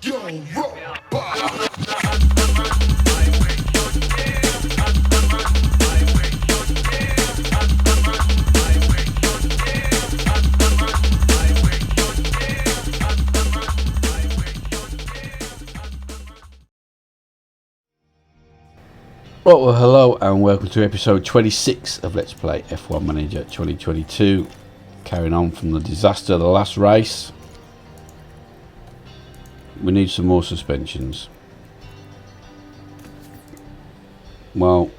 Right, well, hello and welcome to episode 26 of Let's Play F1 Manager 2022. Carrying on from the disaster of the last race. We need some more suspensions. Well,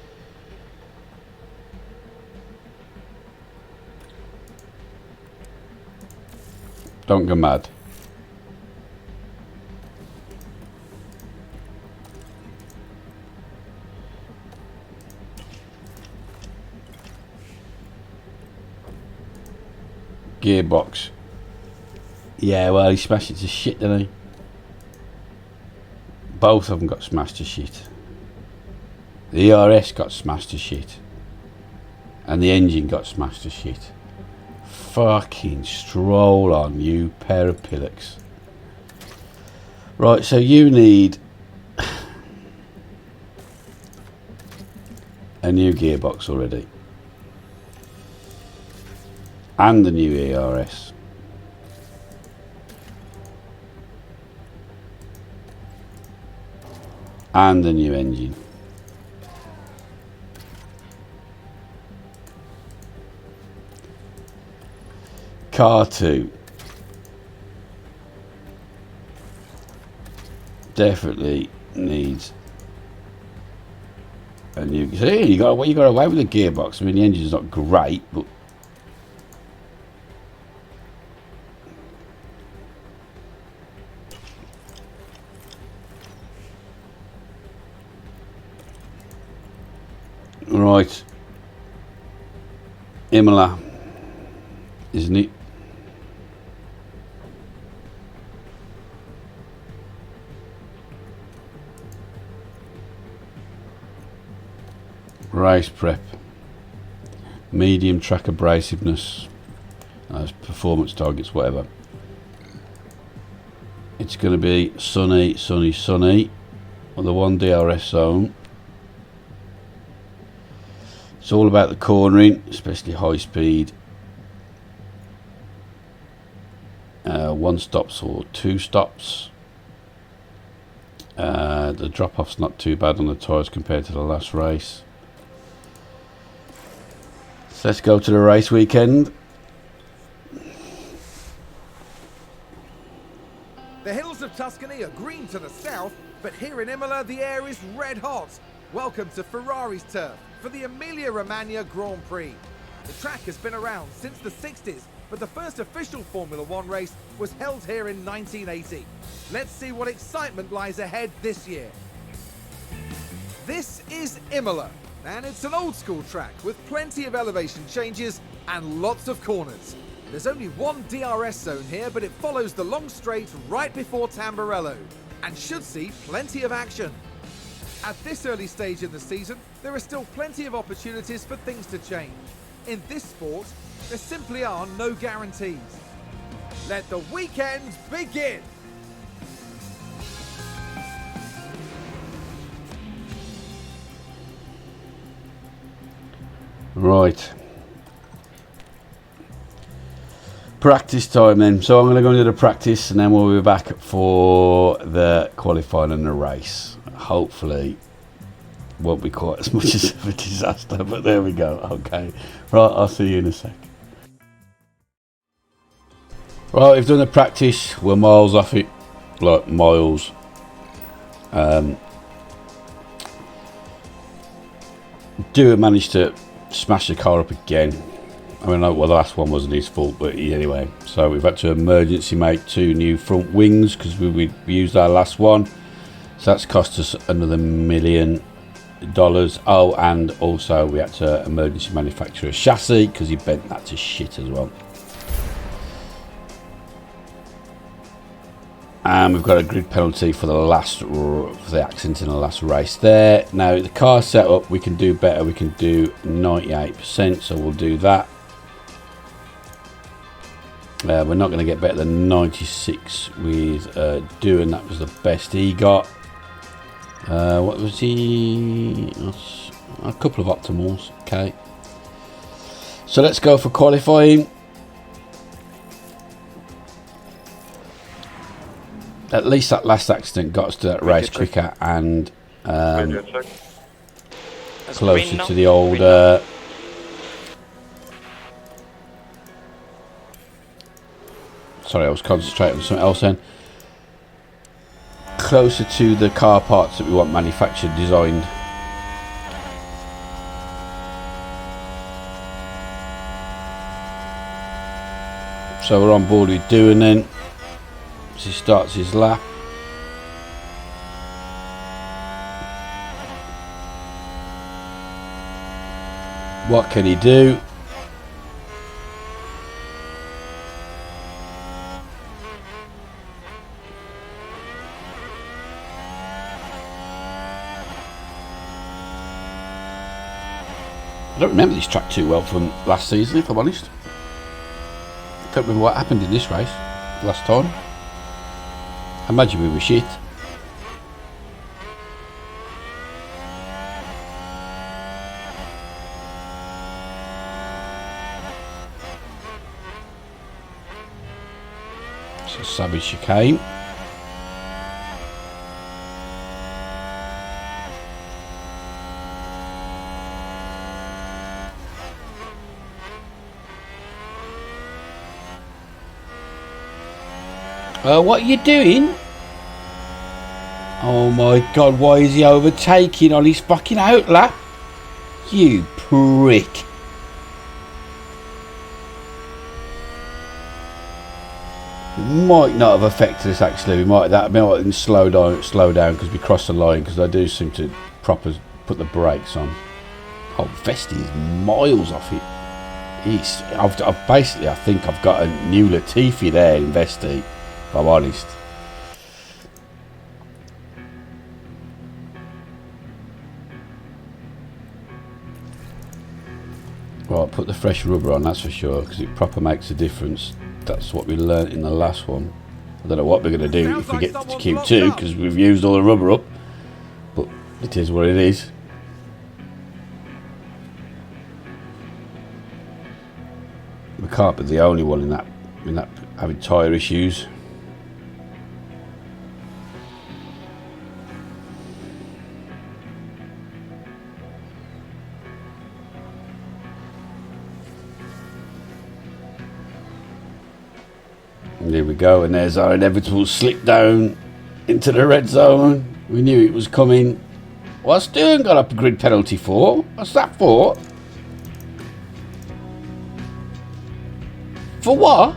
don't go mad. Gearbox. Yeah, well, he smashed it to shit, didn't he? Both of them got smashed to shit. The ERS got smashed to shit. And the engine got smashed to shit. Fucking stroll on, you pair of pillocks. Right, so you need a new gearbox already. And the new ERS. And the new engine. Car 2. Definitely needs a new. See, you got away with the gearbox. I mean, the engine's not great, but right. Emilia, isn't it? Race prep, medium track abrasiveness, performance targets, whatever. It's going to be sunny, sunny, sunny on the one DRS zone. It's all about the cornering, especially high speed. One stops or two stops. The drop off's not too bad on the tyres compared to the last race. So let's go to the race weekend. The hills of Tuscany are green to the south, but here in Imola the air is red hot. Welcome to Ferrari's turf for the Emilia Romagna Grand Prix. The track has been around since the 60s, but the first official Formula One race was held here in 1980. Let's see what excitement lies ahead this year. This is Imola, and it's an old school track with plenty of elevation changes and lots of corners. There's only one DRS zone here, but it follows the long straight right before Tamburello and should see plenty of action. At this early stage in the season, there are still plenty of opportunities for things to change. In this sport, there simply are no guarantees. Let the weekend begin! Right. Practice time then. So I'm going to go into the practice and then we'll be back for the qualifying and the race. Hopefully won't be quite as much as a disaster, but there we go. Okay. Right, I'll see you in a sec. Right, we've done the practice. We're miles off it. Like miles. Do manage to smash the car up again. I mean, well, the last one wasn't his fault, but anyway. So we've had to emergency make 2 new front wings because we used our last one. So that's cost us another $1 million. Oh, and also we had to emergency manufacture a chassis because he bent that to shit as well. And we've got a grid penalty for the accident in the last race there. Now the car setup, we can do better. We can do 98%, so we'll do that. We're not going to get better than 96 with Doing. That was the best he got. What was he? A couple of optimals. Okay. So let's go for qualifying. At least that last accident got us to that race quicker and closer to the old. Sorry, I was concentrating on something else then. Closer to the car parts that we want manufactured, designed. So we're on board with Doing then. As he starts his lap. What can he do? I don't remember this track too well from last season, if I'm honest. I don't remember what happened in this race last time. I imagine we were shit. It's a savage chicane. What are you doing? Oh my god, why is he overtaking on his fucking outlap? You prick. Might not have affected us actually. We might slow down because we crossed the line, because I do seem to proper put the brakes on. Oh, Vesti is miles off it. I've basically, I think I've got a new Latifi there in Vesti, if I'm honest. Right, put the fresh rubber on, that's for sure, because it proper makes a difference. That's what we learnt in the last one. I don't know what we're going to do if we get to Q2, because we've used all the rubber up. But it is what it is. We can't be the only one in that having tyre issues. And here we go, and there's our inevitable slip down into the red zone. We knew it was coming. What's doing? Got up a grid penalty for? What's that for? For what?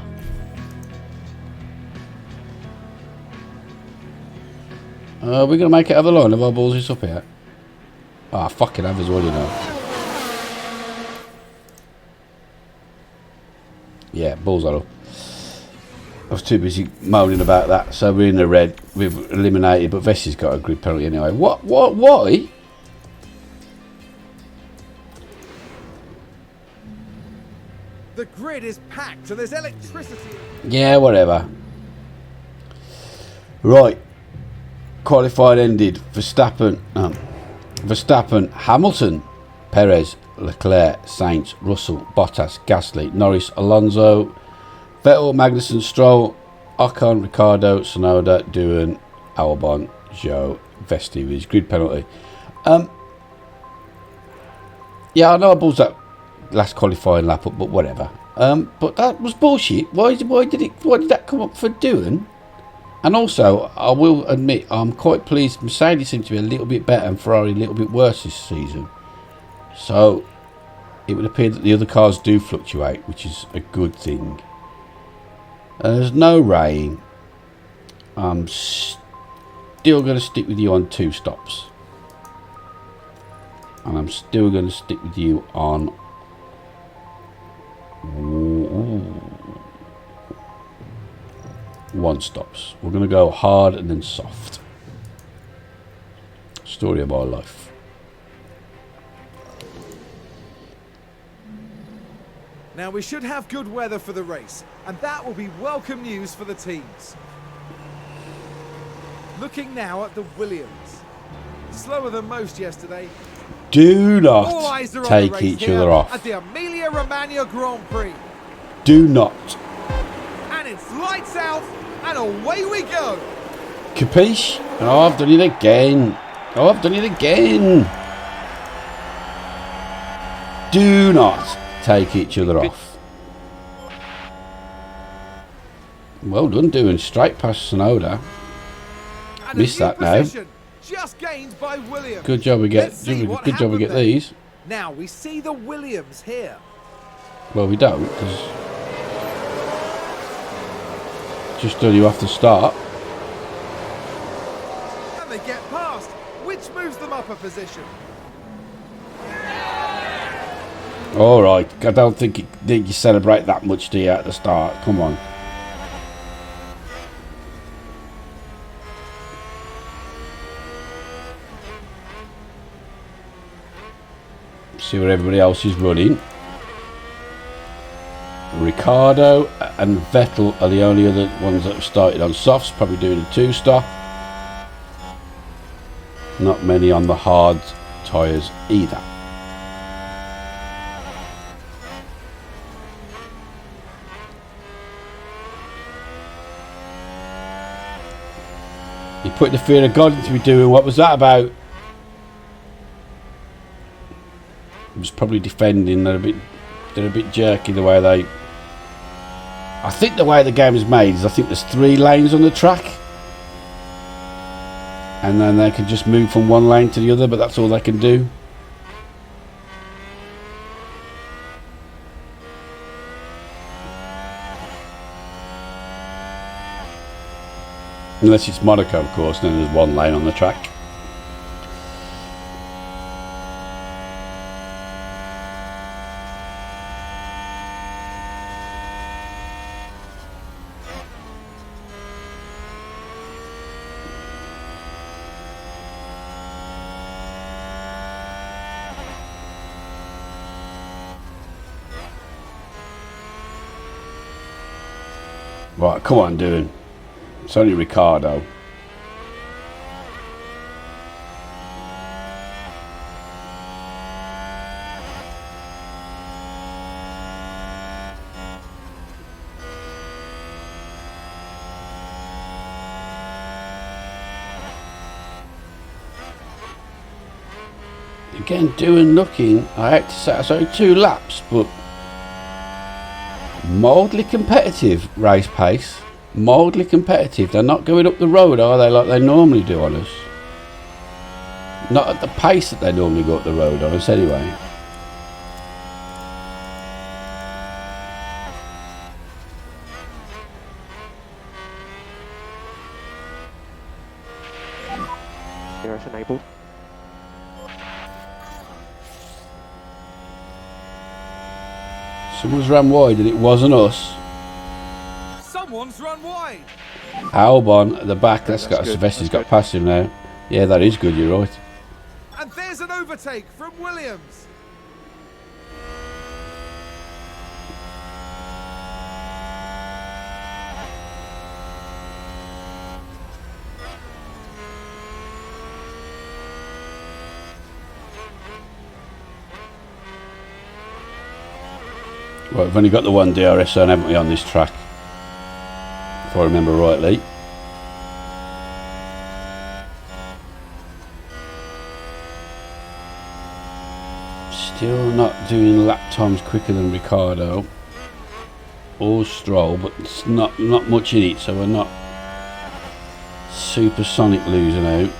We're going to make it over the line. Have our balls this up here? Ah, fucking have as well, you know. Yeah, balls are up. I was too busy moaning about that, so we're in the red. We've eliminated, but Vesti's got a grid penalty anyway. What? Why? The grid is packed and there's electricity. Yeah, whatever. Right. Qualified ended. Verstappen, Hamilton, Perez, Leclerc, Sainz, Russell, Bottas, Gasly, Norris, Alonso, Vettel, Magnussen, Stroll, Ocon, Ricciardo, Tsunoda, Doohan, Albon, Zhou, Vesti with his grid penalty. Yeah, I know I balls that last qualifying lap up, but whatever. But that was bullshit. Why did that come up for Doohan? And also, I will admit, I'm quite pleased. Mercedes seemed to be a little bit better and Ferrari a little bit worse this season. So it would appear that the other cars do fluctuate, which is a good thing. There's no rain. I'm still going to stick with you on 2 stops. And I'm still going to stick with you on 1 stops. We're going to go hard and then soft. Story of our life. Now we should have good weather for the race, and that will be welcome news for the teams. Looking now at the Williams. Slower than most yesterday. Do All eyes are not on the take race each here other off. at the Emilia Romagna Grand Prix. Do not. And it's lights out, and away we go. Capiche? Oh, I've done it again. Oh, I've done it again. Do not take each other off. Well done doing straight past Sonoda. And Missed that now. Just gained by Williams. Good job we get these. Now we see the Williams here. Well, we don't, because just done you have to start. And they get past, which moves them up a position. All right, I don't think you celebrate that much, do you, at the start? Come on. See where everybody else is running. Ricardo and Vettel are the only other ones that have started on softs, probably doing a two-stop. Not many on the hard tyres either. You put the fear of God into me doing, what was that about? I was probably defending. They're a bit jerky the way they. I think the way the game is made is I think there's 3 lanes on the track, and then they can just move from one lane to the other, but that's all they can do. Unless it's Monaco, of course, then there's 1 lane on the track. Right, come on, dude. It's only Ricardo. Again, doing looking. I had to say it's only 2 laps, but mildly competitive race pace. Mildly competitive. They're not going up the road, are they, like they normally do on us? Not at the pace that they normally go up the road on us anyway. DRS enabled. Someone's ran wide and it wasn't us. Someone's run wide. Albon at the back. That's got good. Silvestri's got Good. past him now. Yeah, that is good. You're right. And there's an overtake from Williams. Well, we've only got the 1 DRS zone, haven't we, on this track? If I remember rightly. Still not doing lap times quicker than Ricardo or Stroll, but it's not much in it, so we're not supersonic losing out.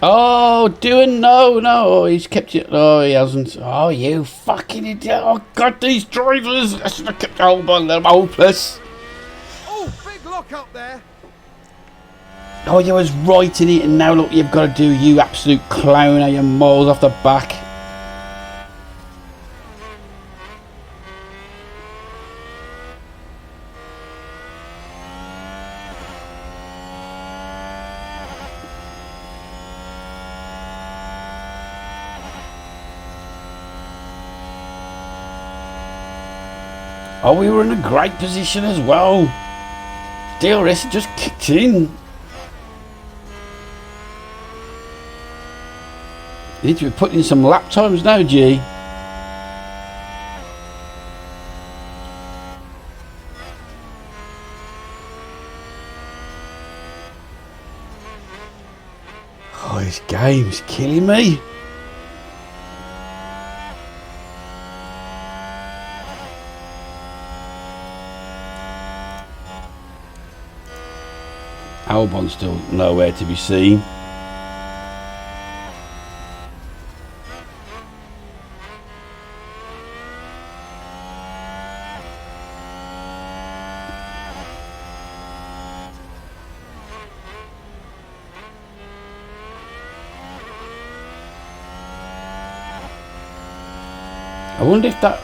Oh, no, he's kept it. Oh, he hasn't. Oh, you fucking idiot. Oh, God, these drivers. I should have kept the hold on, they're hopeless. Oh, big lock up there. Oh, you was right in it, and now look, you've got to do, you absolute clown, are you miles off the back? Oh, we were in a great position as well. DRS had just kicked in. Need to be putting some lap times now, G. Oh, this game's killing me. Albon's still nowhere to be seen. I wonder if that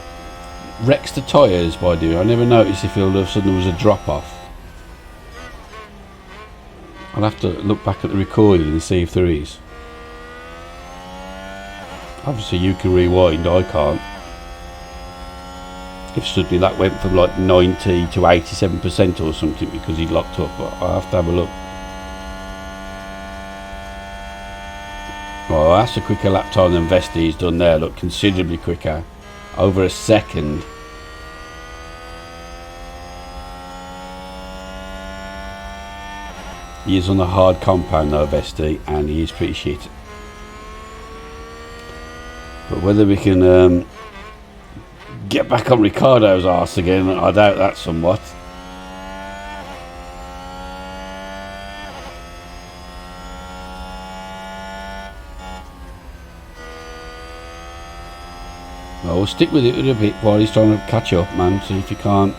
wrecks the tyres by doing. I never noticed if all of a sudden there was a drop off. I'll have to look back at the recording and see if there is. Obviously you can rewind, I can't. If suddenly that went from like 90 to 87% or something because he locked up, I'll have to have a look. Well, that's a quicker lap time than Vesti's done there. Look, considerably quicker. Over a second. He is on the hard compound though, Vesti, and he is pretty shit. But whether we can get back on Ricciardo's arse again, I doubt that somewhat. Well, we'll stick with it a bit while he's trying to catch up, man. See if he can't.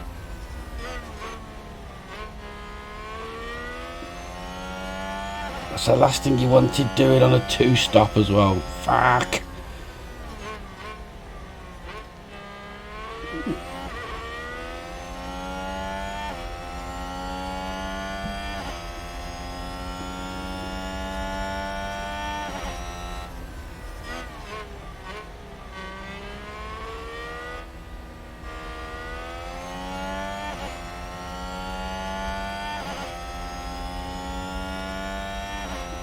That's the last thing you wanted, doing on a two-stop as well. Fuck.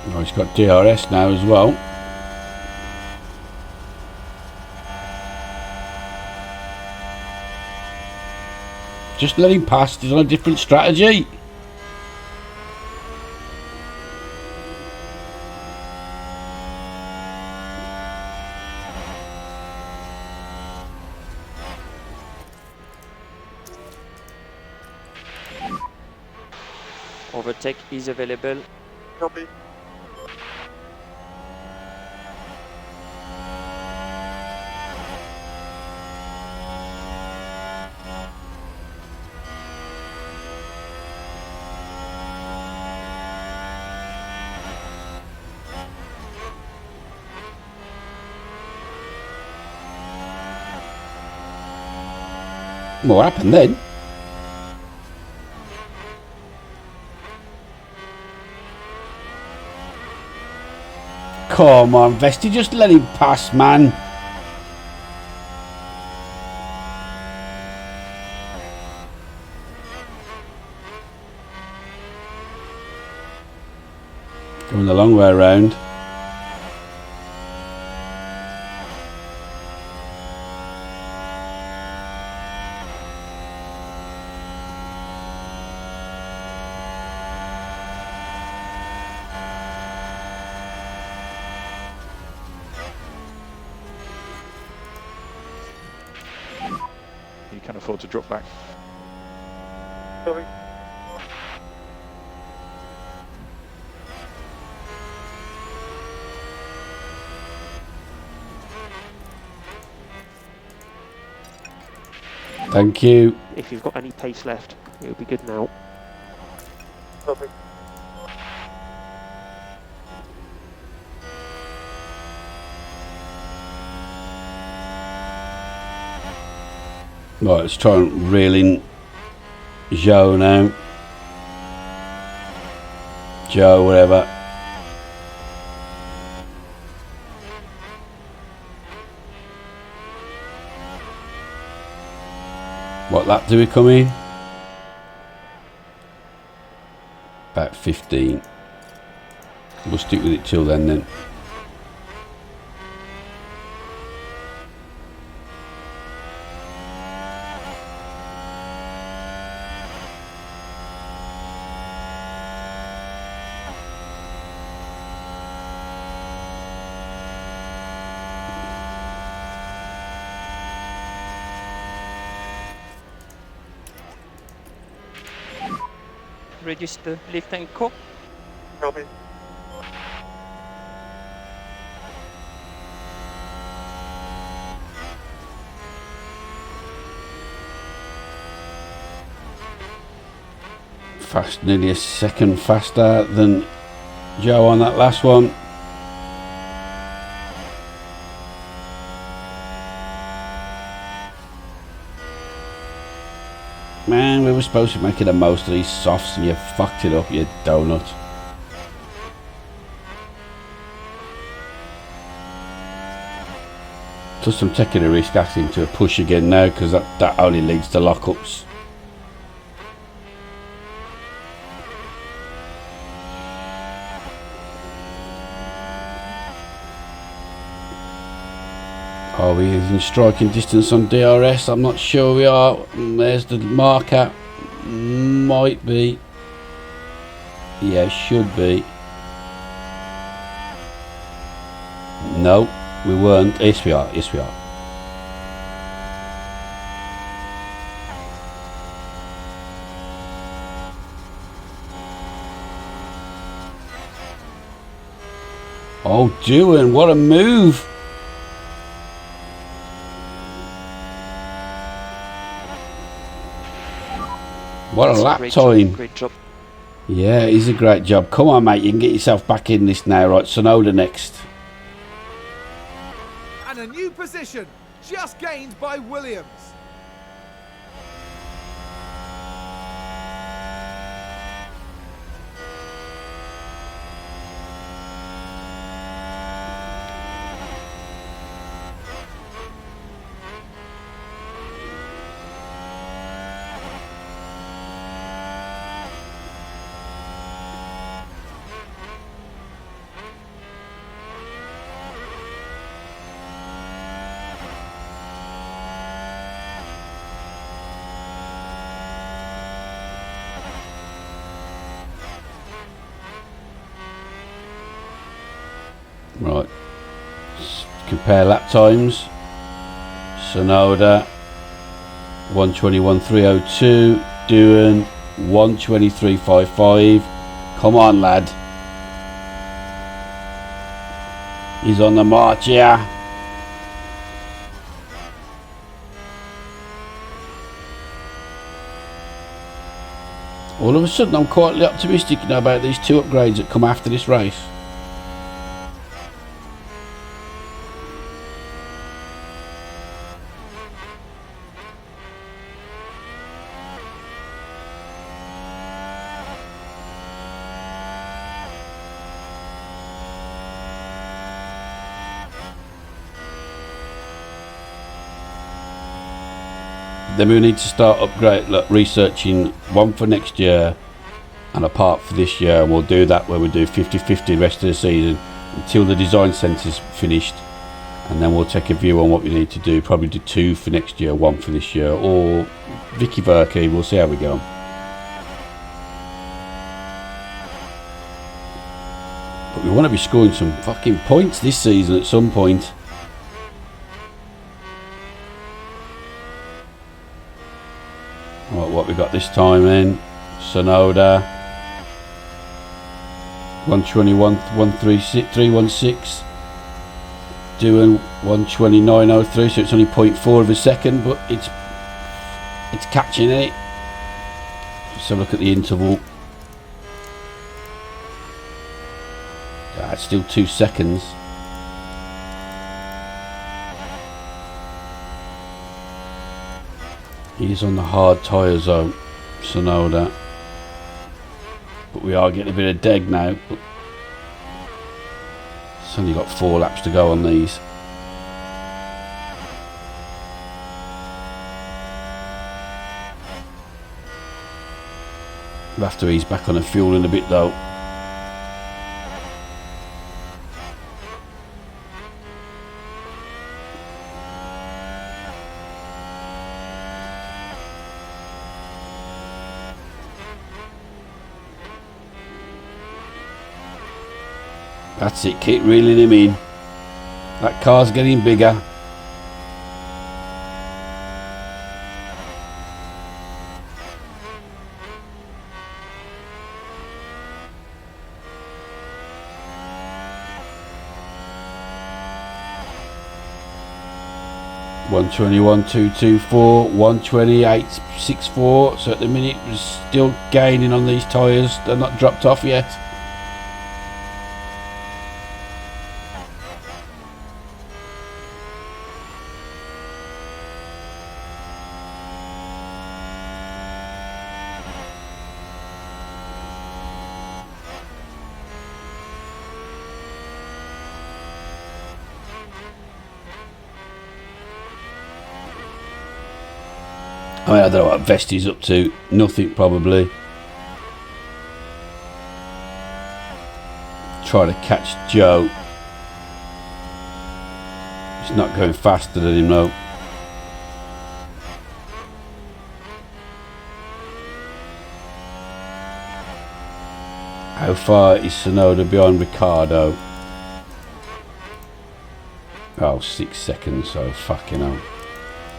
Oh, he's got DRS now as well. Just let him pass. He's on a different strategy. Overtake is available. Copy. What happened then? Come on, Vesti, just let him pass, man. Coming the long way around. You can afford to drop back. Sorry. Thank you. If you've got any pace left, it'll be good now. Perfect. Right, let's try and reel in Joe now. Joe, whatever. What, What lap do we come in? About 15. We'll stick with it till then. Register lift and co. Copy. Fast, nearly a second faster than Joe on that last one. Man, we were supposed to be making the most of these softs and you fucked it up, you donut. Plus I'm taking a risk asking to a push again now because that only leads to lockups. Are we in striking distance on DRS? I'm not sure we are. There's the marker. Might be. Yeah, should be. No, we weren't. Yes, we are. Yes, we are. Oh, Doohan, what a move! What a lap time. Great job. Yeah, it is a great job. Come on, mate, you can get yourself back in this now. Right, Sonoda next. And a new position, just gained by Williams. Right, compare lap times. Sonoda 1:21.302, Doohan 1:23.55. Come on, lad. He's on the march here. All of a sudden, I'm quietly optimistic now about these two upgrades that come after this race. Then we need to start researching one for next year and a part for this year, and we'll do that where we do 50-50 the rest of the season until the design centre's finished, and then we'll take a view on what we need to do. Probably do 2 for next year, 1 for this year, or Vicky Verkey. We'll see how we go. But we want to be scoring some fucking points this season at some point. What we got this time then? Sonoda 1:21.316. Doing 1:29.03, so it's only 0.4 of a second, but it's catching it. Let's have a look at the interval. It's still 2 seconds. He's on the hard tyre zone, Sonoda. But we are getting a bit of deg now. But it's only got 4 laps to go on these. We'll have to ease back on the fuel in a bit though. That's it, keep reeling him in. That car's getting bigger. (121 224), 128.64. So at the minute we're still gaining on these tyres. They're not dropped off yet. I mean, I don't know what Vesti's up to. Nothing, probably. Try to catch Joe. He's not going faster than him, though. How far is Sonoda behind Ricardo? Oh, 6 seconds, so fucking hell.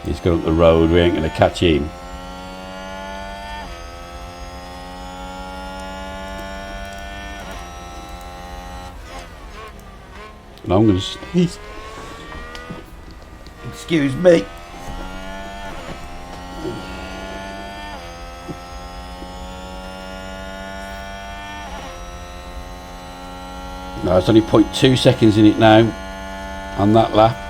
He's gone up the road, we ain't going to catch him. And I'm going to sneeze. Excuse me. No, it's only 0.2 seconds in it now on that lap.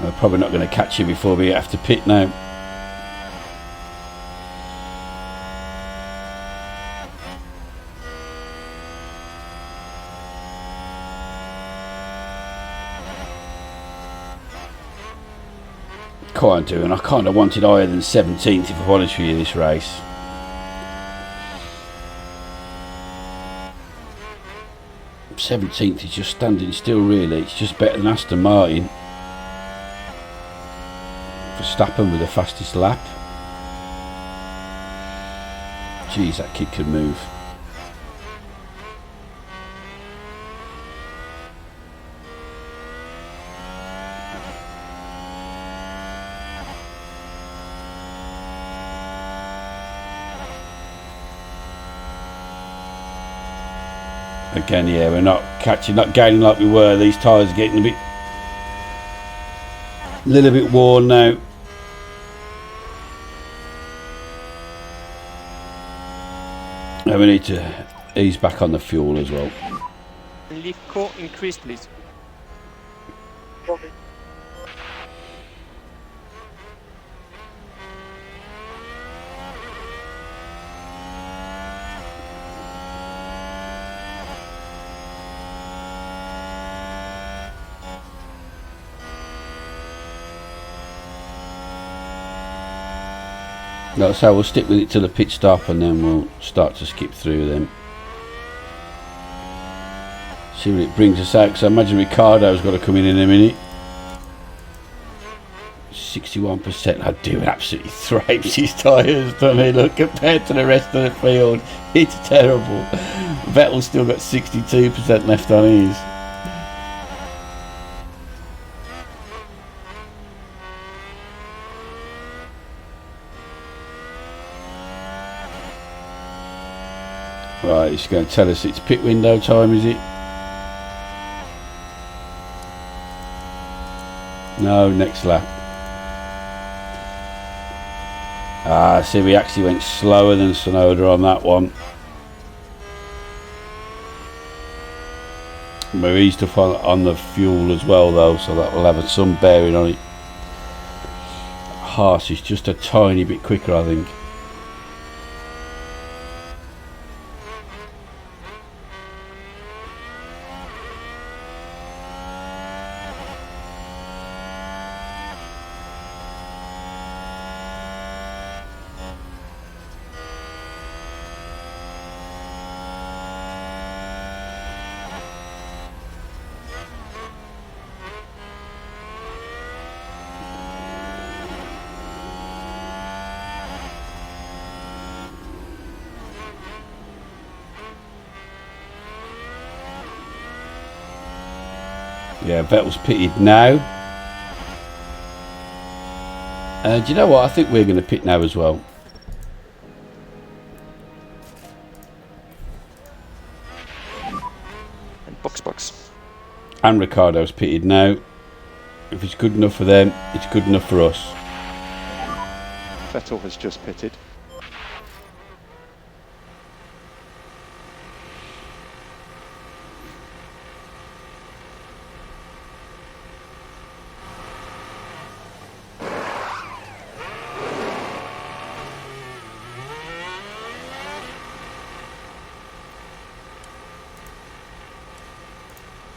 We're probably not going to catch you before we have to pit now. Can't do, and I kind of wanted higher than 17th if I'm honest with you this race. '17th is just standing still really. It's just better than Aston Martin. Verstappen with the fastest lap. Jeez, that kid can move. Again, yeah, we're not catching, not gaining like we were. These tyres are getting a little bit worn now. And we need to ease back on the fuel as well. Leaf core increase, please. Copy. So we'll stick with it till the pit stop and then we'll start to skip through them. See what it brings us out, because I imagine Ricardo's got to come in a minute. 61%. I do absolutely thrives his tyres, don't he? Look, compared to the rest of the field, it's terrible. Vettel's still got 62% left on his. Right, it's going to tell us it's pit window time, is it? No, next lap. Ah, see, we actually went slower than Sonoda on that one. We eased up on the fuel as well though, so that will have some bearing on it. Haas is just a tiny bit quicker, I think. Yeah, Vettel's pitted now. Do you know what? I think we're going to pit now as well. And box. And Ricardo's pitted now. If it's good enough for them, it's good enough for us. Vettel has just pitted.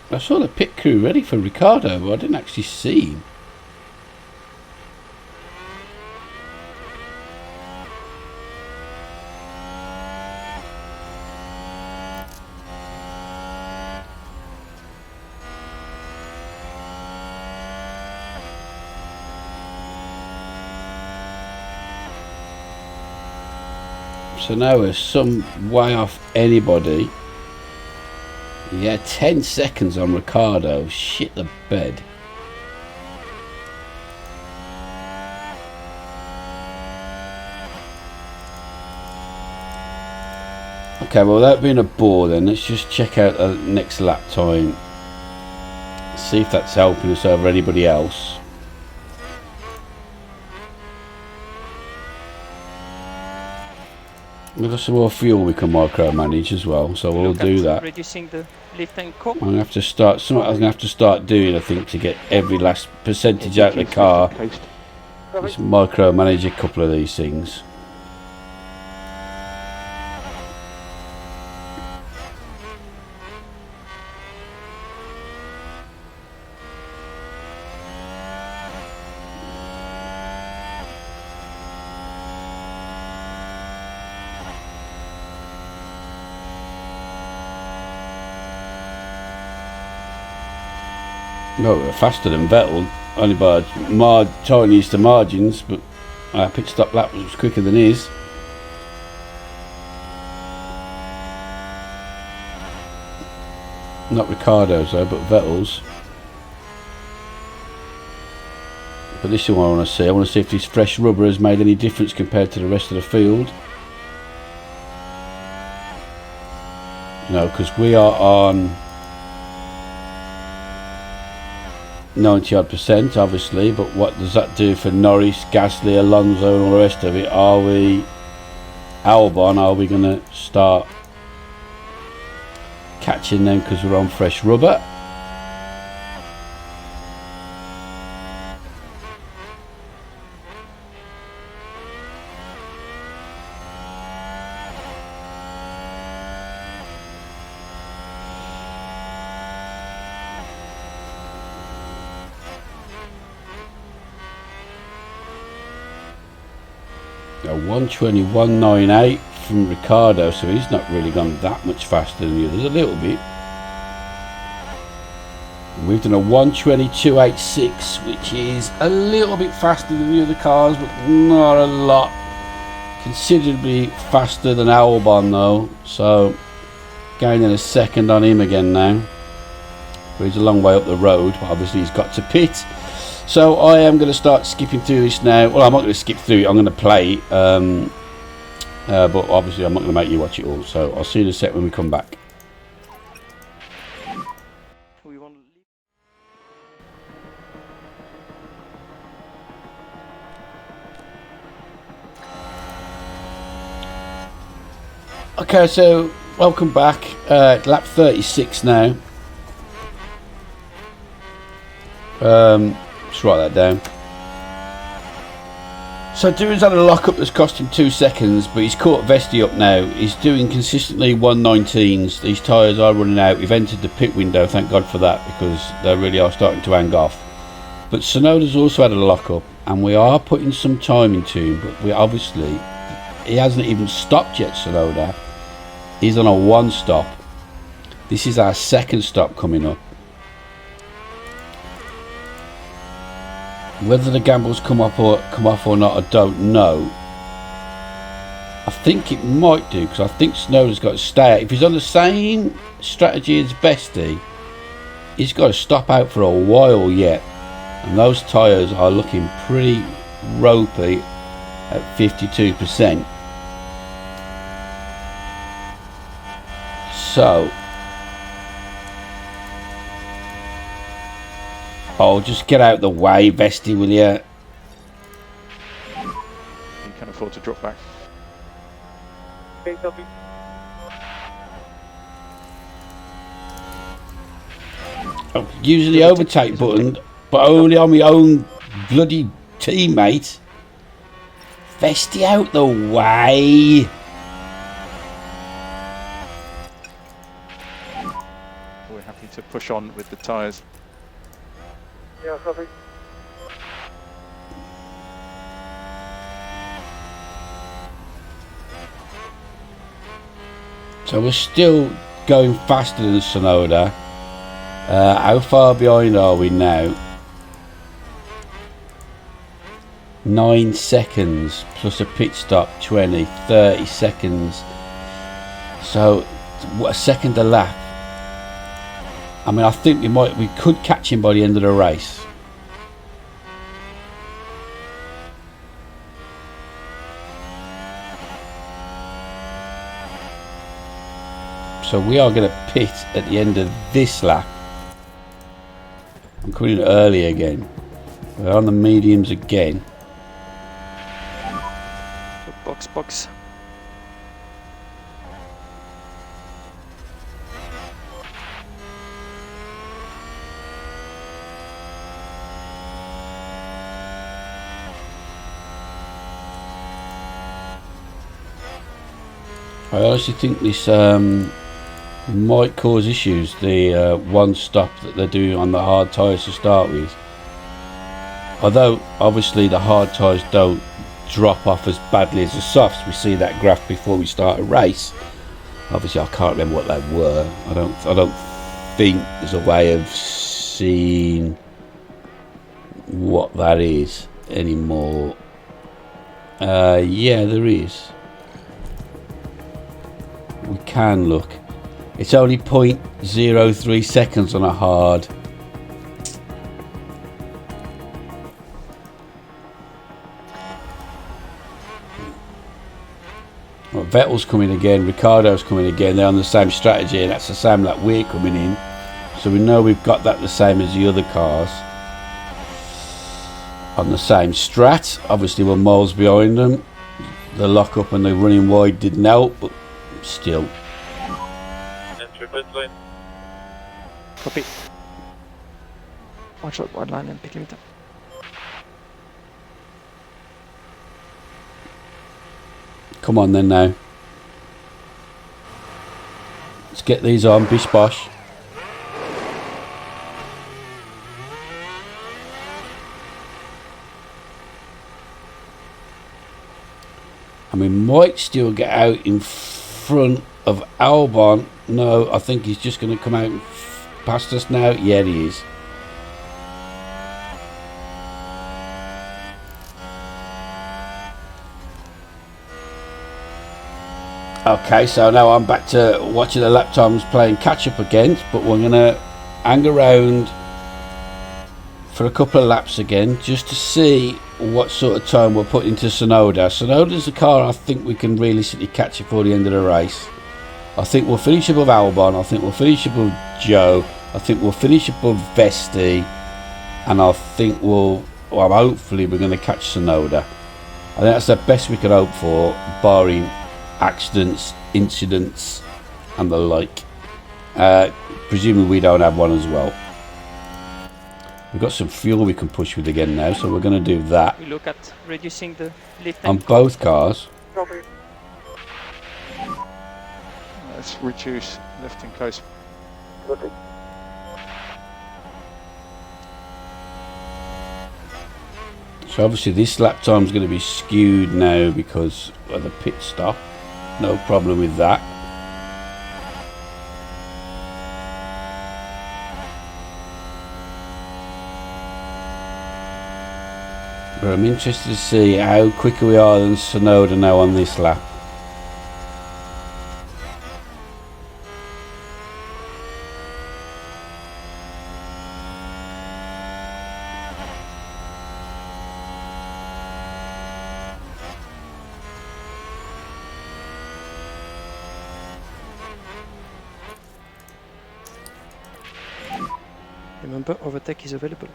I saw the pit crew ready for Ricardo, but I didn't actually see him. So now we're some way off anybody. Yeah, 10 seconds on Ricardo. Shit the bed. Okay, well, without being a bore then, let's just check out the next lap time. See if that's helping us over anybody else. We've got some more fuel we can micromanage as well, so we'll do that. Reducing the lift and core. I'm gonna have to start. Something I'm gonna have to start doing, I think, to get every last percentage out of the car. Just micromanage a couple of these things. No, we're faster than Vettel, only by tiniest of margins, but our pit stop lap was quicker than his. Not Ricardo's though, but Vettel's. But this is what I want to see. I want to see if this fresh rubber has made any difference compared to the rest of the field. No, because we are on 90% odd obviously, but what does that do for Norris, Gasly, Alonso and all the rest of it? Are we Albon, are we going to start catching them because we're on fresh rubber? A 1:21.98 from Ricardo, so he's not really gone that much faster than the others, a little bit. And we've done a 1:22.86, which is a little bit faster than the other cars, but not a lot. Considerably faster than Albon though, so gaining a second on him again now. But he's a long way up the road, but obviously he's got to pit. So I am going to start skipping through this now. Well, I'm not going to skip through it, I'm going to play it. But obviously I'm not going to make you watch it all. So I'll see you in a sec when we come back. We want to leave. Okay, so welcome back. Lap 36 now. Let's write that down. So Duran's had a lockup that's cost him 2 seconds, but he's caught Vesti up now. He's doing consistently 119s. These tyres are running out. We've entered the pit window, thank God for that, because they really are starting to hang off. But Sonoda's also had a lockup, and we are putting some time into him, but we obviously, he hasn't even stopped yet, Sonoda. He's on a 1 stop. This is our 2nd stop coming up. Whether the gambles come off or not, I don't know. I think it might do, because I think Sonoda's got to stay out. If he's on the same strategy as Vesti, he's got to stop out for a while yet. And those tyres are looking pretty ropey at 52%. So, oh, just get out the way, Vesti, will you? You can afford to drop back. Okay, copy. I'm using the overtake button, but only on my own bloody teammate. Vesti, out the way. We're happy to push on with the tyres. Yeah, copy. So we're still going faster than Sonoda. How far behind are we now? 9 seconds plus a pit stop, 20, 30 seconds. So what, a second a lap. I mean, I think we could catch him by the end of the race. So we are going to pit at the end of this lap. I'm coming in early again. We're on the mediums again. Box. I honestly think this might cause issues, the 1 stop that they're doing on the hard tyres to start with. Although obviously the hard tyres don't drop off as badly as the softs. We see that graph before we start a race. Obviously I can't remember what they were. I don't think there's a way of seeing what that is anymore. Yeah, there is. We can look. It's only 0.03 seconds on a hard. Well, Vettel's coming again, Ricciardo's coming again. They're on the same strategy, and that's the same that we're coming in. So we know we've got that the same as the other cars. On the same strat. Obviously we're miles behind them. The lock up and the running wide didn't help, but still. Enter pit lane. Copy. Watch out, wide line and pick limiter. Come on then now. Let's get these on, bish bosh. And we might still get out in front of Albon. No, I think he's just going to come out past us now. Yeah, he is. Okay, so now I'm back to watching the lap times playing catch up again, but we're going to hang around for a couple of laps again just to see what sort of time we're putting to Sonoda. Sonoda's the car I think we can realistically catch before the end of the race. I think we'll finish above Albon, I think we'll finish above Joe, I think we'll finish above Vesti, and I think hopefully we're going to catch Sonoda. I think that's the best we can hope for, barring accidents, incidents and the like. Presumably we don't have one as well. We've got some fuel we can push with again now, so we're going to do that We look at reducing the lift on and both cars. Copy. Let's reduce lift and coast. Copy. So obviously this lap time is going to be skewed now because of the pit stop. No problem with that. But I'm interested to see how quicker we are than Sonoda now on this lap. remember overtake is available.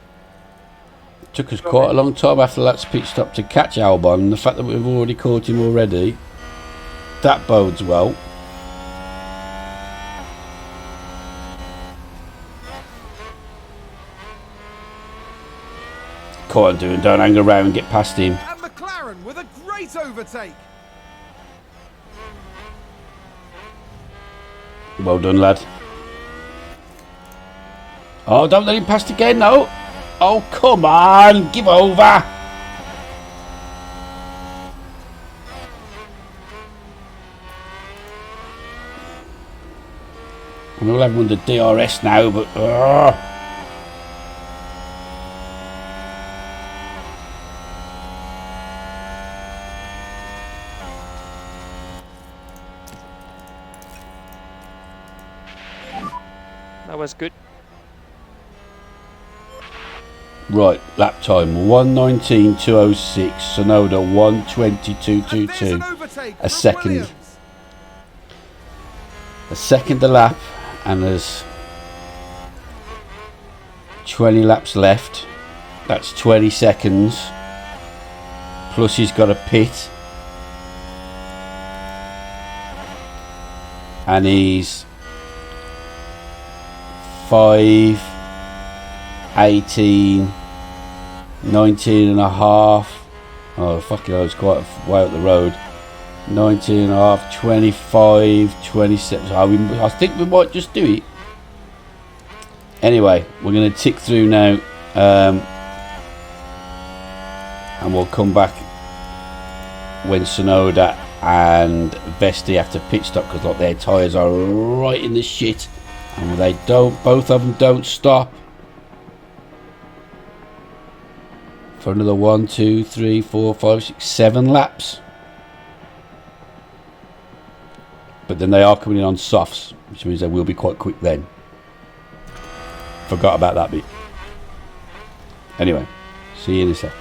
Took us quite a long time after that pit stop to catch Albon, and the fact that we've already caught him already, that bodes well. Quite doing, don't hang around and get past him. And McLaren with a great overtake. Well done, lad. Oh, don't let him past again, no. Oh, come on, give over. I know we'll have him under DRS now, but... That was good. Right, lap time 1:19.206. Sonoda And there's 1:22.22. an overtake A from second. Williams. A second a lap, and there's 20 laps left. That's 20 seconds. Plus he's got a pit. And he's 5, 18, 19 and a half. Oh, fucking hell, it's quite a way up the road. 19 and a half, 25, 27. I think we might just do it. Anyway, we're going to tick through now. And we'll come back when Sonoda and Vesti have to pit stop, because like, their tyres are right in the shit. And they don't, both of them don't stop for another 1, 2, 3, 4, 5, 6, 7 laps. But then they are coming in on softs, which means they will be quite quick then. Forgot about that bit. Anyway, see you in a sec.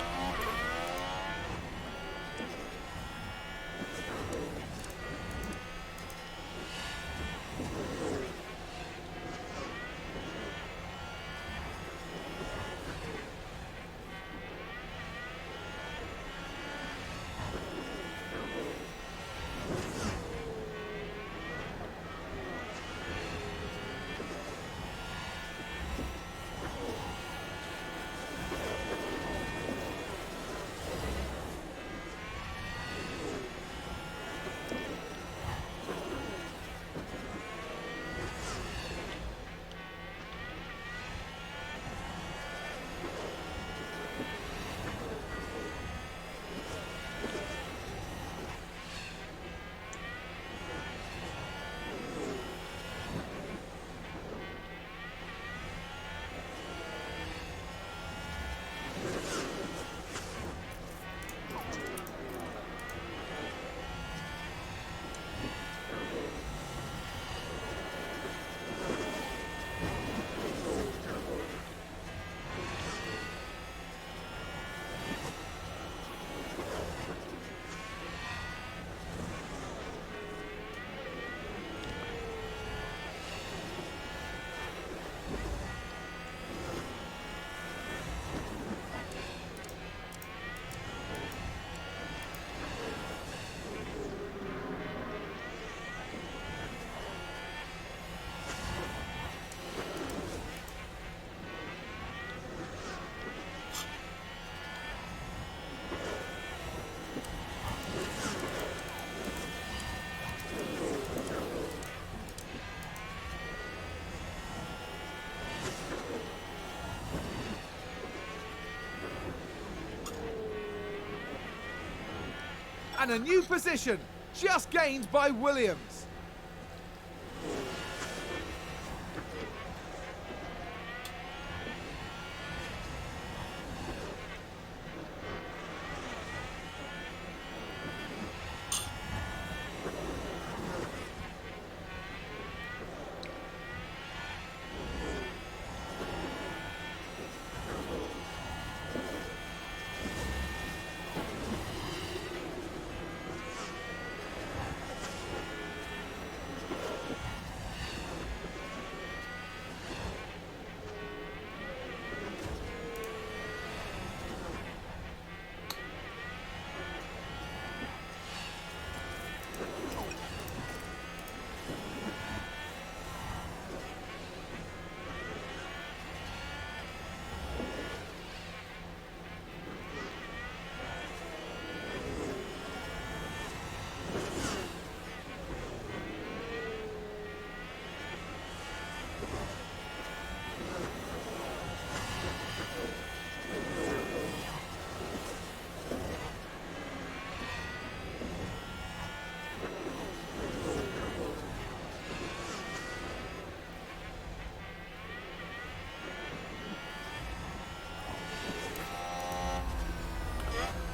And a new position, just gained by Williams.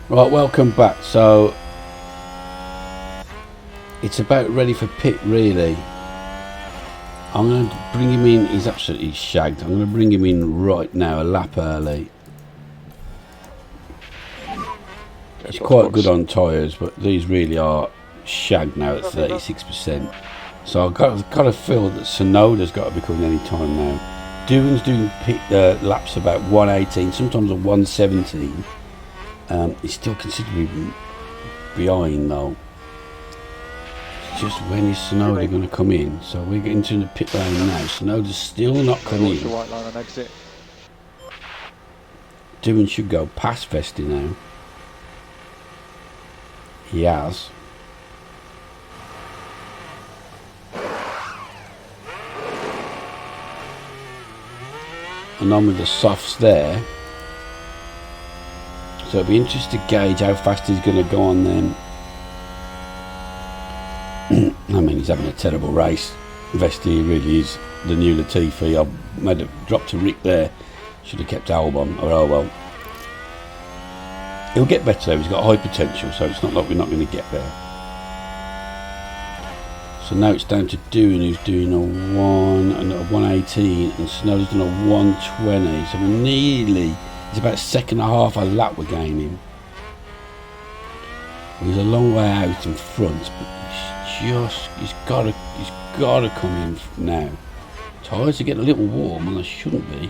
Right, welcome back. So it's about ready for pit, really. I'm going to bring him in. He's absolutely shagged. I'm going to bring him in right now, a lap early. He's quite good on tyres, but these really are shagged now at 36%. So I've got to feel that Sonoda's got to be coming any time now. Doohan's doing pit laps about 118, sometimes a 117. He's still considerably behind though. It's just when is Sonoda going to come in? So we're getting to the pit lane now. Sonoda's still not coming in. White line on exit. Doohan should go past Vesti now. He has. And on with the softs there. So it'll be interesting to gauge how fast he's going to go on then. I mean, he's having a terrible race. Vesti really is the new Latifi. I made a drop to Rick there. Should have kept Albon, or oh well. He'll get better though. He's got high potential, so it's not like we're not going to get there. So now it's down to Doohan, who's doing a 118, and Snow's done a 120. So we're nearly. It's about a second and a half a lap we're gaining. He's a long way out in front, but he's got to come in now. Tyres are getting a little warm, and they shouldn't be.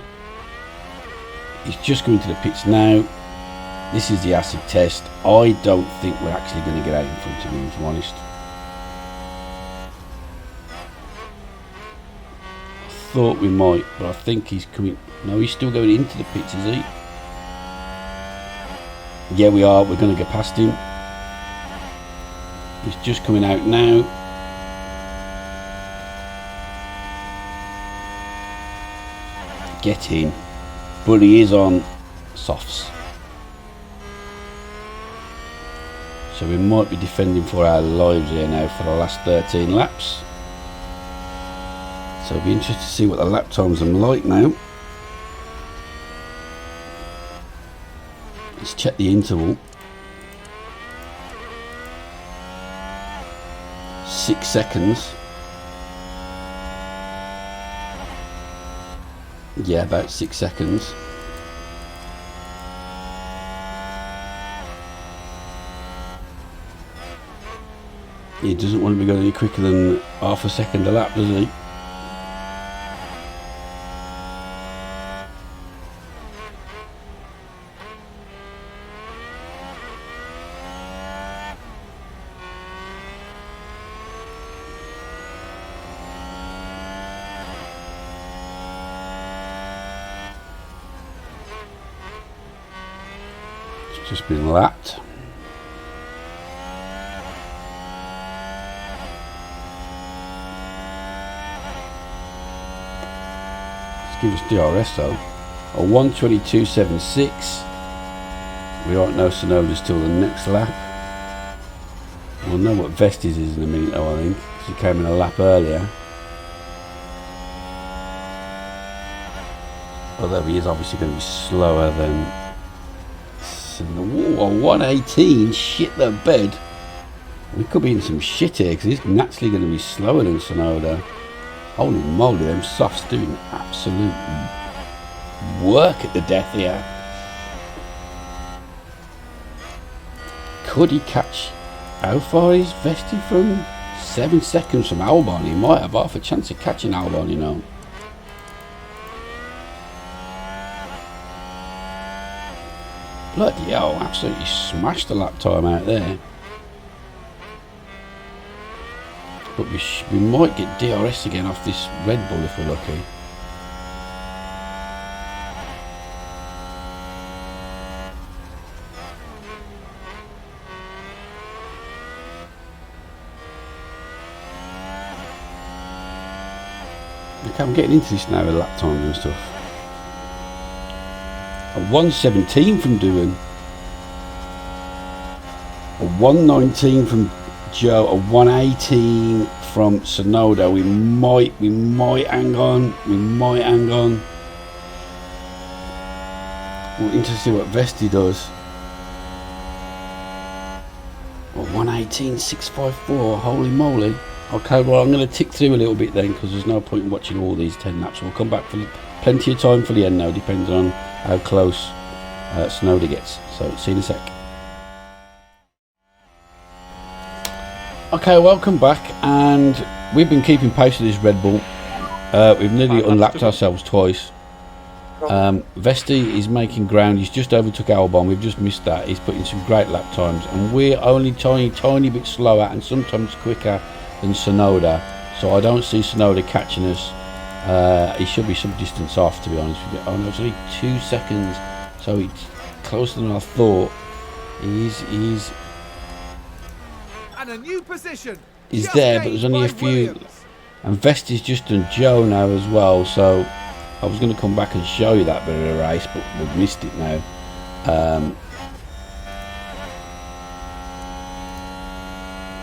He's just going to the pits now. This is the acid test. I don't think we're actually going to get out in front of him, if I'm honest. I thought we might, but I think he's coming. No, he's still going into the pits, is he? Yeah, we are. We're going to get past him. He's just coming out now. Get in. But he is on softs. So we might be defending for our lives here now for the last 13 laps. So it'll be interesting to see what the lap times are like now. Let's check the interval. 6 seconds. Yeah, about 6 seconds. He doesn't want to be going any quicker than half a second a lap, does he? It's just been lapped. Give us DRS though, a 1:22.76. We won't know Sonoda's till the next lap. We'll know what Vestis is in a minute though, I think, because he came in a lap earlier. Although he is obviously going to be slower than... Ooh, 118, shit the bed. We could be in some shit here, because he's naturally going to be slower than Sonoda. Holy moly, them softs doing absolute work at the death here. Could he catch... How far is Vesti from? 7 seconds from Albon. He might have half a chance of catching Albon, you know. Bloody hell, absolutely smashed the lap time out there. But we might get DRS again off this Red Bull if we're lucky. Okay, I'm getting into this now with lap times and stuff. A 117 from Doohan, a 119 from Joe, a 118 from Sonoda. We might hang on. We're interested to see what Vesti does. Well, 118, 654. Holy moly. Okay, well, I'm going to tick through a little bit then, because there's no point in watching all these 10 laps. We'll come back for plenty of time for the end now, depending on how close Sonoda gets. So, see you in a sec. Okay, welcome back, and we've been keeping pace with this Red Bull. We've nearly unlapped ourselves twice. Vesti is making ground. He's just overtook Albon. We've just missed that. He's putting some great lap times, and we're only tiny bit slower and sometimes quicker than Sonoda. So I don't see Sonoda catching us. He should be some distance off, to be honest with you. Oh no, it's only 2 seconds, so he's closer than I thought. He's And a new position. He's there, but there's only a few. And Vesti's just done Joe now as well, so I was going to come back and show you that bit of the race, but we've missed it now.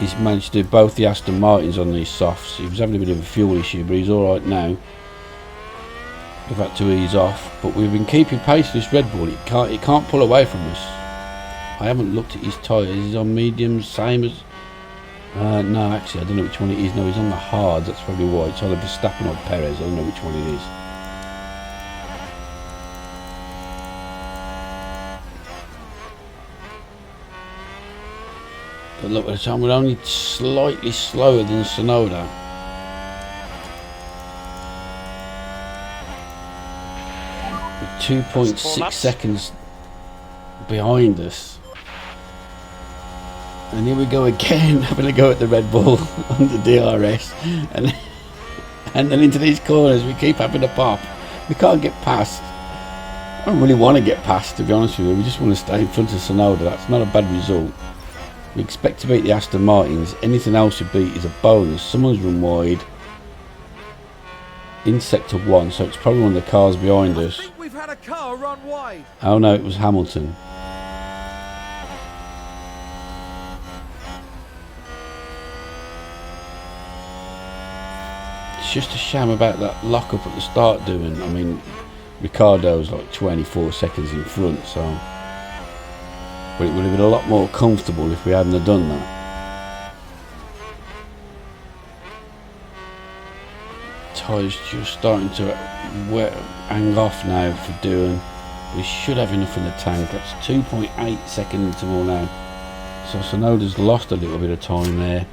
He's managed to do both the Aston Martins on these softs. He was having a bit of a fuel issue, but he's alright now. We've had to ease off, but we've been keeping pace with this Red Bull. It can't pull away from us. I haven't looked at his tyres. He's on mediums, same as... no, actually, I don't know which one it is. No, he's on the hards. That's probably why. It's either Verstappen or Perez. I don't know which one it is. But look, at the time we're only slightly slower than Sonoda. We're 2.6 seconds behind us. And here we go again, having a go at the Red Bull on the DRS. And then into these corners, we keep having a pop. We can't get past. I don't really want to get past, to be honest with you. We just want to stay in front of Sonoda. That's not a bad result. We expect to beat the Aston Martins. Anything else we beat is a bonus. Someone's run wide in sector 1, so it's probably one of the cars behind us. I think we've had a car run wide. Oh no, it was Hamilton. It's just a shame about that lock-up at the start doing. I mean, Ricciardo's like 24 seconds in front, so... But it would have been a lot more comfortable if we hadn't have done that. Tyres just starting to hang off now for doing. We should have enough in the tank. That's 2.8 seconds interval now. So Sonoda's lost a little bit of time there.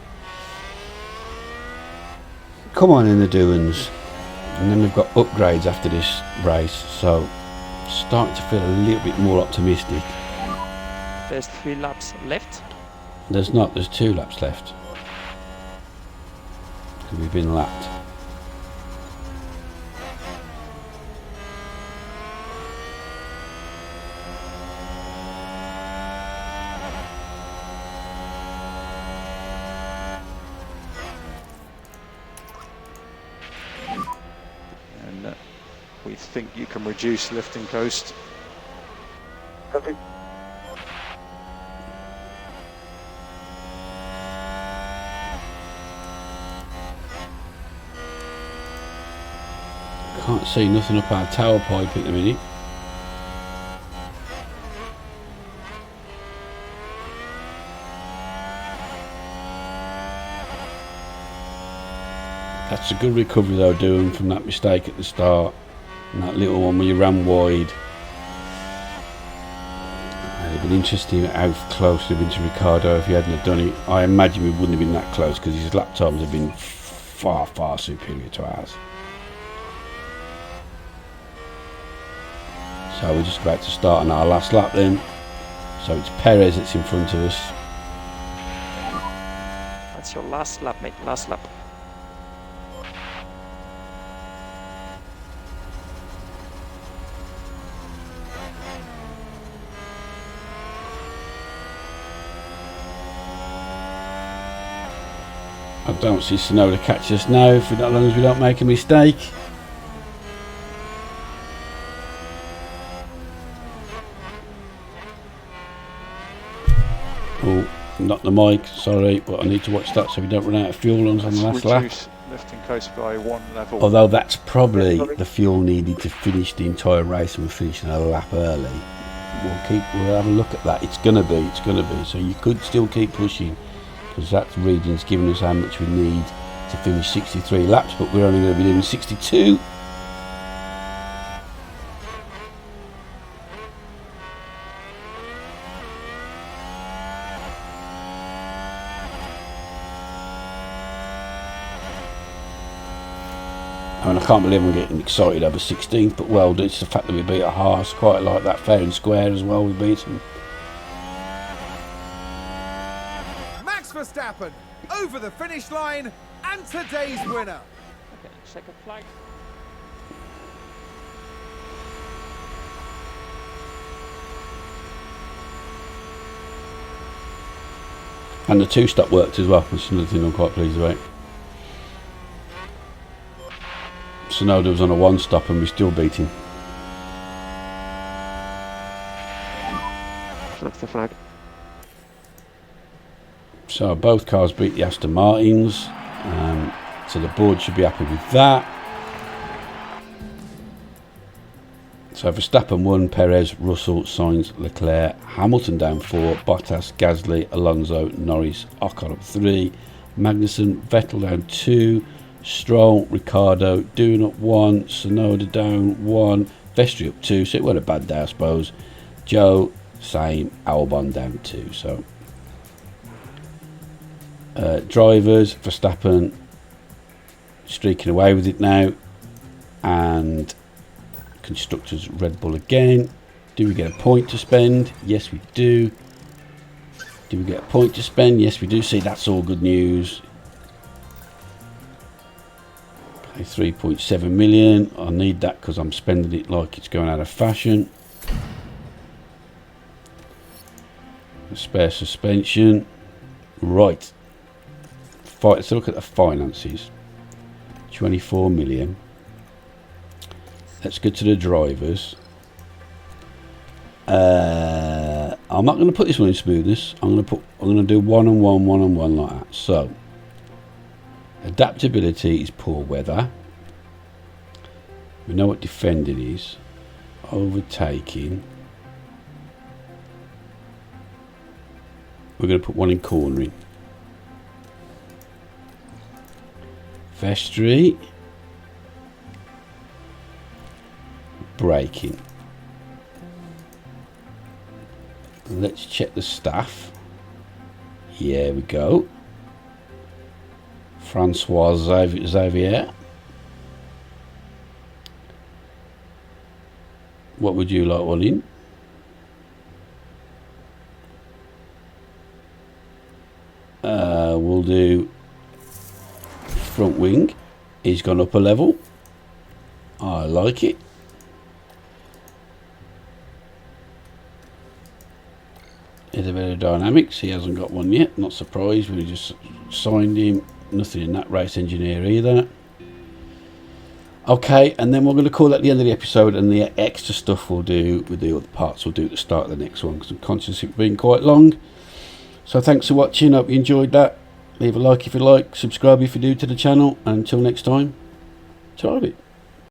Come on in the doings. And then we've got upgrades after this race, so starting to feel a little bit more optimistic. There's 3 laps left. There's not, there's 2 laps left. Because we've been lapped. And we think you can reduce lift and coast. Copy. Can't see nothing up our tailpipe at the minute. That's a good recovery though, doing from that mistake at the start. And that little one where you ran wide. It'd have been interesting how close we've been to Ricardo if he hadn't have done it. I imagine we wouldn't have been that close because his lap times have been far, far superior to ours. So we're just about to start on our last lap then. So it's Perez that's in front of us. That's your last lap, mate. Last lap. I don't see Tsunoda catch us now, as long as we don't make a mistake. Oh, not the mic, sorry, but I need to watch that so we don't run out of fuel on the last lap. Reduce lifting coast by 1 level. Although that's probably the fuel needed to finish the entire race, and we're finishing a lap early. We'll have a look at that. It's gonna be. So you could still keep pushing, because that reading's giving us how much we need to finish 63 laps, but we're only going to be doing 62. I mean, I can't believe I'm getting excited over 16th, but well, it's the fact that we beat a Haas. Quite like that fair and square as well. We beat them. Max Verstappen over the finish line and today's winner. Okay, second flag. And the two-stop worked as well. That's another thing I'm quite pleased about. Tsunoda was on a one-stop and we still beat him. That's the flag. So both cars beat the Aston Martins, so the board should be happy with that. So Verstappen 1, Perez, Russell, Sainz, Leclerc, Hamilton down 4, Bottas, Gasly, Alonso, Norris, Ocon up 3, Magnussen, Vettel down 2, Stroll, Ricardo, Doohan up 1, Tsunoda down 1, Vestry up 2, so it wasn't a bad day I suppose. Joe, same, Albon down 2, so drivers, Verstappen streaking away with it now, and constructors Red Bull again. Do we get a point to spend? Yes we do. Do we get a point to spend? Yes we do. See, that's all good news. Okay, 3.7 million. I need that because I'm spending it like it's going out of fashion. A spare suspension. Right. Let's look at the finances. 24 million. Let's go to the drivers. I'm not going to put this one in smoothness. I'm going to do one and one like that. So adaptability is poor weather. We know what defending is. Overtaking. We're going to put one in cornering. Vestry. Braking. Let's check the staff. Here we go. Francois Xavier. What would you like one in? We'll do front wing. He's gone up a level. I like it. Here's a bit of dynamics. He hasn't got one yet. Not surprised. We just signed him. Nothing in that race engineer either. Okay, and then we're going to call that the end of the episode, and the extra stuff we'll do with the other parts we'll do at the start of the next one, because I'm conscious it's been quite long. So thanks for watching. Hope you enjoyed that. Leave a like if you like. Subscribe if you're new to the channel. And until next time, ciao.